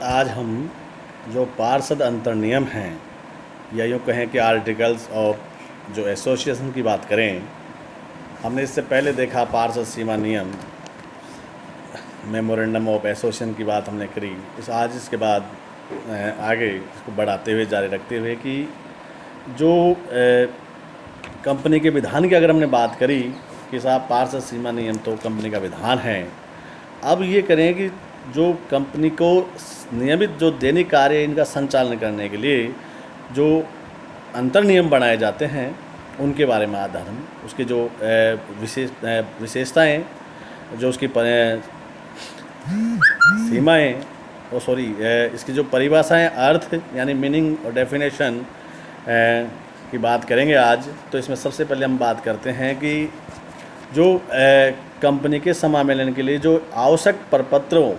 आज हम जो पार्षद अंतर्नियम हैं या यूँ कहें कि आर्टिकल्स ऑफ जो एसोसिएशन की बात करें, हमने इससे पहले देखा पार्षद सीमा नियम, मेमोरेंडम ऑफ एसोसिएशन की बात हमने करी। आज इसके बाद आगे इसको बढ़ाते हुए जारी रखते हुए कि जो कंपनी के विधान की अगर हमने बात करी कि साहब पार्षद सीमा नियम तो कंपनी का विधान है, अब ये करें कि जो कंपनी को नियमित जो दैनिक कार्य इनका संचालन करने के लिए जो अंतर नियम बनाए जाते हैं उनके बारे में आज हम उसके जो विशेषताएं, जो उसकी सीमाएं इसकी जो परिभाषाएं, अर्थ यानी मीनिंग और डेफिनेशन की बात करेंगे आज। तो इसमें सबसे पहले हम बात करते हैं कि जो कंपनी के समामेलन के लिए जो आवश्यक प्रपत्रों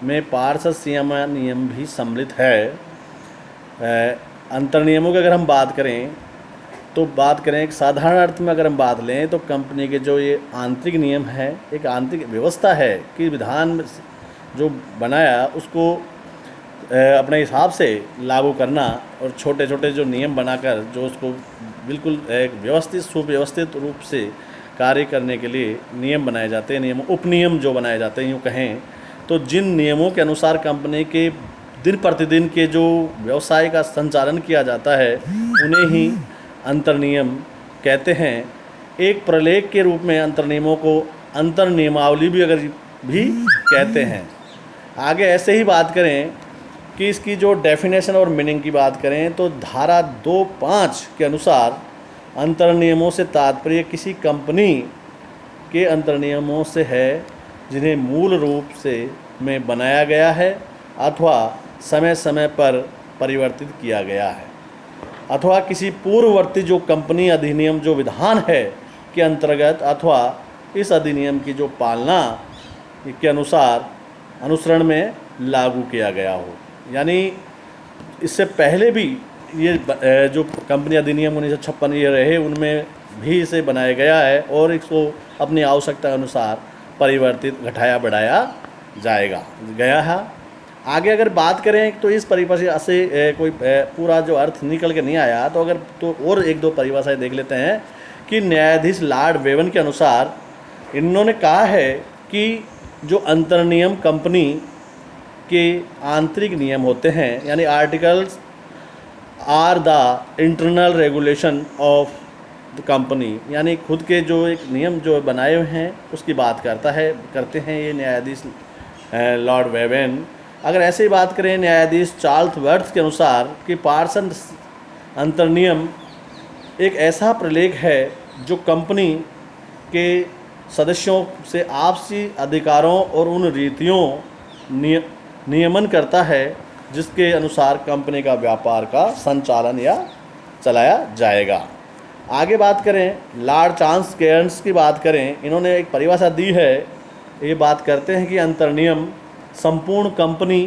में पार्षद सीमा नियम भी सम्मिलित है। अंतर नियमों की अगर हम बात करें तो बात करें एक साधारण अर्थ में अगर हम बात लें तो कंपनी के जो ये आंतरिक नियम है, एक आंतरिक व्यवस्था है कि विधान जो बनाया उसको अपने हिसाब से लागू करना और छोटे छोटे जो नियम बनाकर जो उसको बिल्कुल एक व्यवस्थित सुव्यवस्थित रूप से कार्य करने के लिए नियम बनाए जाते हैं, नियम उपनियम जो बनाए जाते हैं यूँ कहें तो जिन नियमों के अनुसार कंपनी के दिन प्रतिदिन के जो व्यवसाय का संचालन किया जाता है उन्हें ही अंतर नियम कहते हैं। एक प्रलेख के रूप में अंतर नियमों को अंतर नियमावली भी कहते हैं। आगे ऐसे ही बात करें कि इसकी जो डेफिनेशन और मीनिंग की बात करें तो धारा 2(5) के अनुसार अंतर नियमों से तात्पर्य किसी कंपनी के अंतर नियमों से है जिन्हें मूल रूप से में बनाया गया है अथवा समय समय पर परिवर्तित किया गया है, अथवा किसी पूर्ववर्ती जो कंपनी अधिनियम जो विधान है के अंतर्गत अथवा इस अधिनियम की जो पालना के अनुसार अनुसरण में लागू किया गया हो। यानी इससे पहले भी ये जो कंपनी अधिनियम 1956 ये रहे उनमें भी इसे बनाया गया है और इसको अपनी आवश्यकता अनुसार परिवर्तित घटाया बढ़ाया गया है। आगे अगर बात करें तो इस परिभाषा से कोई पूरा जो अर्थ निकल के नहीं आया तो और एक दो परिभाषाएं देख लेते हैं कि न्यायाधीश लॉर्ड वेवन के अनुसार इन्होंने कहा है कि जो अंतर नियम कंपनी के आंतरिक नियम होते हैं यानी articles are the internal regulation of the company, यानी खुद के जो एक नियम जो बनाए हुए हैं उसकी बात करते हैं ये न्यायाधीश लॉर्ड वेवन। अगर ऐसे ही बात करें न्यायाधीश चार्ल्स वर्थ के अनुसार कि पार्षद अंतर नियम एक ऐसा प्रलेख है जो कंपनी के सदस्यों से आपसी अधिकारों और उन रीतियों नियमन करता है जिसके अनुसार कंपनी का व्यापार का संचालन या चलाया जाएगा। आगे बात करें लॉर्ड चार्ल्स केयर्न्स की बात करें, इन्होंने एक परिभाषा दी है। ये बात करते हैं कि अंतर नियम संपूर्ण कंपनी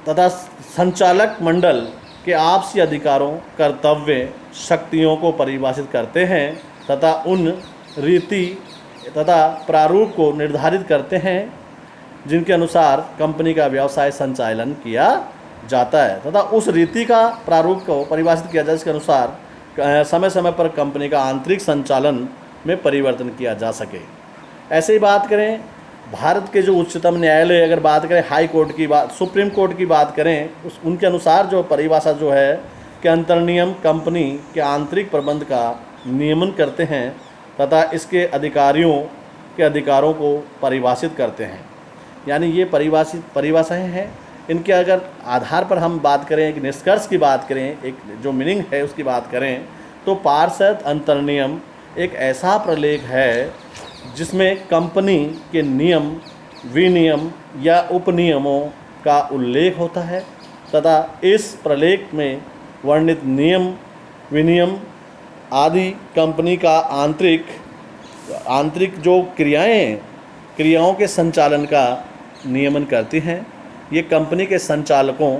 तथा संचालक मंडल के आपसी अधिकारों, कर्तव्य, शक्तियों को परिभाषित करते हैं तथा उन रीति तथा प्रारूप को निर्धारित करते हैं जिनके अनुसार कंपनी का व्यवसाय संचालन किया जाता है तथा उस रीति का प्रारूप को परिभाषित किया जाए जिसके अनुसार समय समय पर कंपनी का आंतरिक संचालन में परिवर्तन किया जा सके। ऐसे ही बात करें भारत के जो उच्चतम न्यायालय अगर बात करें हाई कोर्ट की बात, सुप्रीम कोर्ट की बात करें उनके अनुसार जो परिभाषा जो है कि अंतर नियम कंपनी के आंतरिक प्रबंध का नियमन करते हैं तथा इसके अधिकारियों के अधिकारों को परिभाषित करते हैं। यानी ये परिभाषाएं हैं। इनके अगर आधार पर हम बात करें, एक निष्कर्ष की बात करें, एक जो मीनिंग है उसकी बात करें तो पार्षद अंतर नियम एक ऐसा प्रलेख है जिसमें कंपनी के नियम, विनियम या उपनियमों का उल्लेख होता है तथा इस प्रलेख में वर्णित नियम, विनियम आदि कंपनी का आंतरिक जो क्रियाओं के संचालन का नियमन करती हैं। ये कंपनी के संचालकों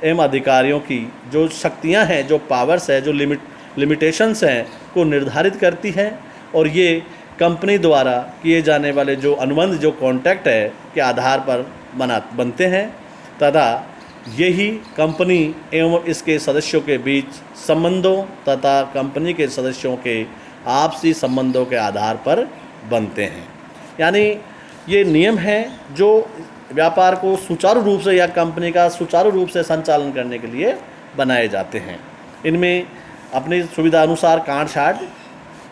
एवं अधिकारियों की जो शक्तियां हैं, जो पावर्स है, जो लिमिटेशंस हैं को निर्धारित करती हैं और ये कंपनी द्वारा किए जाने वाले जो अनुबंध, जो कॉन्ट्रैक्ट है के आधार पर बनते हैं तथा यही कंपनी एवं इसके सदस्यों के बीच संबंधों तथा कंपनी के सदस्यों के आपसी संबंधों के आधार पर बनते हैं। यानी ये नियम हैं जो व्यापार को सुचारू रूप से या कंपनी का सुचारू रूप से संचालन करने के लिए बनाए जाते हैं। इनमें अपनी सुविधा अनुसार काट छांट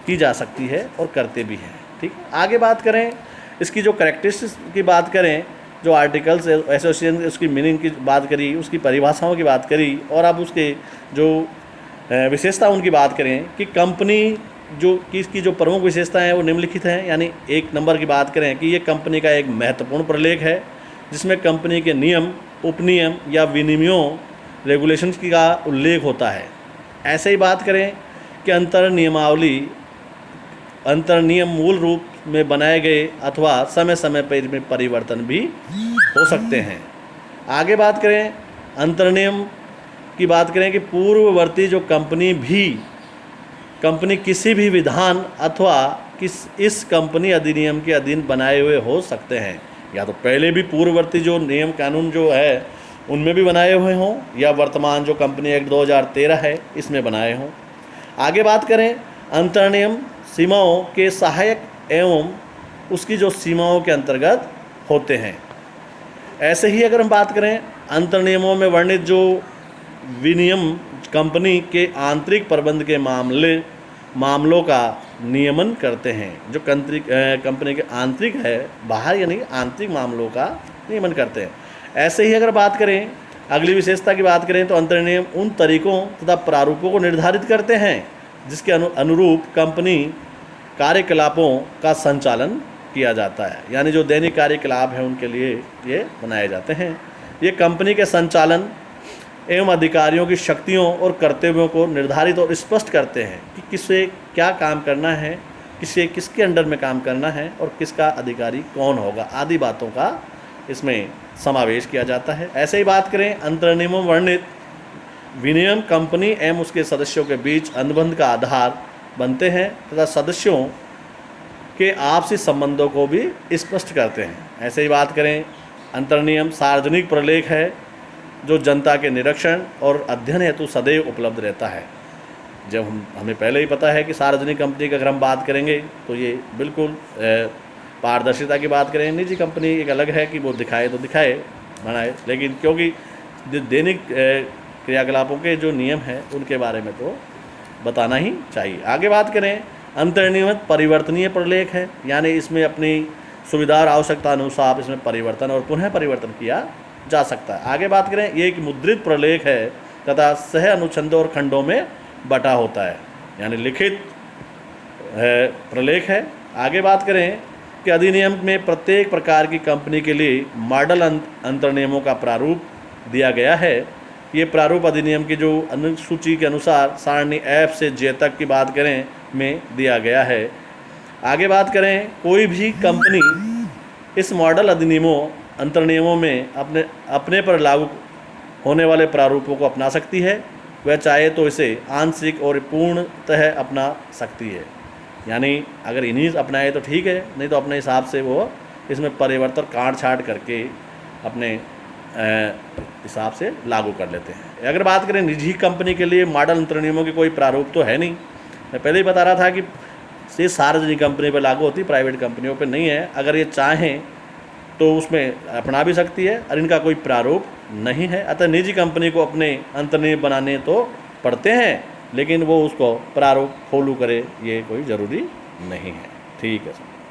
की जा सकती है और करते भी हैं। ठीक, आगे बात करें इसकी जो कैरेक्टरिस्टिक्स की बात करें, जो आर्टिकल्स एसोसिएशन उसकी मीनिंग की बात करी, उसकी परिभाषाओं की बात करी, और अब उसके जो विशेषता उनकी बात करें कि कंपनी जो कि इसकी जो प्रमुख विशेषताएं हैं वो निम्नलिखित हैं। यानी 1 नंबर की बात करें कि ये कंपनी का एक महत्वपूर्ण प्रलेख है जिसमें कंपनी के नियम, उपनियम या विनियमों रेगुलेशंस का उल्लेख होता है। ऐसे ही बात करें कि अंतर्नियम मूल रूप में बनाए गए अथवा समय समय पर इनमें परिवर्तन भी हो सकते हैं। आगे बात करें अंतर्नियम की बात करें कि पूर्ववर्ती जो कंपनी किसी भी विधान अथवा इस कंपनी अधिनियम के अधीन बनाए हुए हो सकते हैं, या तो पहले भी पूर्ववर्ती जो नियम कानून जो है उनमें भी बनाए हुए हों, या वर्तमान जो कंपनी एक्ट 2013 है इसमें बनाए हों। आगे बात करें अंतर्नियम सीमाओं के सहायक एवं उसकी जो सीमाओं के अंतर्गत होते हैं। ऐसे ही अगर हम बात करें अंतर्नियमों में वर्णित जो विनियम कंपनी के आंतरिक प्रबंध के मामलों का नियमन करते हैं। जो कंपनी के आंतरिक है, बाहर यानी आंतरिक मामलों का नियमन करते हैं। ऐसे ही अगर बात करें अगली विशेषता की बात करें तो अंतर्नियम उन तरीकों तथा प्रारूपों को निर्धारित करते हैं जिसके अनुरूप कंपनी कार्यकलापों का संचालन किया जाता है। यानी जो दैनिक कार्यकलाप है उनके लिए ये बनाए जाते हैं। ये कंपनी के संचालन एवं अधिकारियों की शक्तियों और कर्तव्यों को निर्धारित और स्पष्ट करते हैं कि किसे क्या काम करना है, किसके अंडर में काम करना है और किसका अधिकारी कौन होगा, आदि बातों का इसमें समावेश किया जाता है। ऐसे ही बात करें अंतर्नियमों वर्णित विनियम कंपनी एवं उसके सदस्यों के बीच अनुबंध का आधार बनते हैं तथा सदस्यों के आपसी संबंधों को भी स्पष्ट करते हैं। ऐसे ही बात करें अंतर्नियम सार्वजनिक प्रलेख है जो जनता के निरीक्षण और अध्ययन हेतु सदैव उपलब्ध रहता है। जब हमें पहले ही पता है कि सार्वजनिक कंपनी की अगर हम बात करेंगे तो ये बिल्कुल पारदर्शिता की बात करें। निजी कंपनी एक अलग है कि वो दिखाए तो दिखाए, बनाए, लेकिन क्योंकि दैनिक क्रियाकलापों के जो नियम हैं उनके बारे में तो बताना ही चाहिए। आगे बात करें अंतर्नियमित परिवर्तनीय प्रलेख है, यानी इसमें अपनी सुविधा और आवश्यकता अनुसार इसमें परिवर्तन और पुनः परिवर्तन किया जा सकता है। आगे बात करें ये एक मुद्रित प्रलेख है तथा सह अनुच्छेदों और खंडों में बटा होता है, यानी लिखित प्रलेख है। आगे बात करें कि अधिनियम में प्रत्येक प्रकार की कंपनी के लिए मॉडल अंतर्नियमों का प्रारूप दिया गया है। ये प्रारूप अधिनियम की जो अनुसूची के अनुसार सारणी F से J तक की बात करें में दिया गया है। आगे बात करें कोई भी कंपनी इस मॉडल अधिनियमों अंतर्नियमों में अपने पर लागू होने वाले प्रारूपों को अपना सकती है। वह चाहे तो इसे आंशिक और पूर्णतः अपना सकती है, यानी अगर इन्हीं अपनाए तो ठीक है, नहीं तो अपने हिसाब से वो इसमें परिवर्तन काट छाट करके अपने हिसाब से लागू कर लेते हैं। अगर बात करें निजी कंपनी के लिए मॉडल अंतर्नियमों के कोई प्रारूप तो है नहीं। मैं पहले ही बता रहा था कि ये सार्वजनिक कंपनी पर लागू होती, प्राइवेट कंपनियों पर नहीं है। अगर ये चाहें तो उसमें अपना भी सकती है और इनका कोई प्रारूप नहीं है। अतः निजी कंपनी को अपने अंतर्नियम बनाने तो पड़ते हैं, लेकिन वो उसको प्रारूप फॉलो करे ये कोई ज़रूरी नहीं है। ठीक है सर।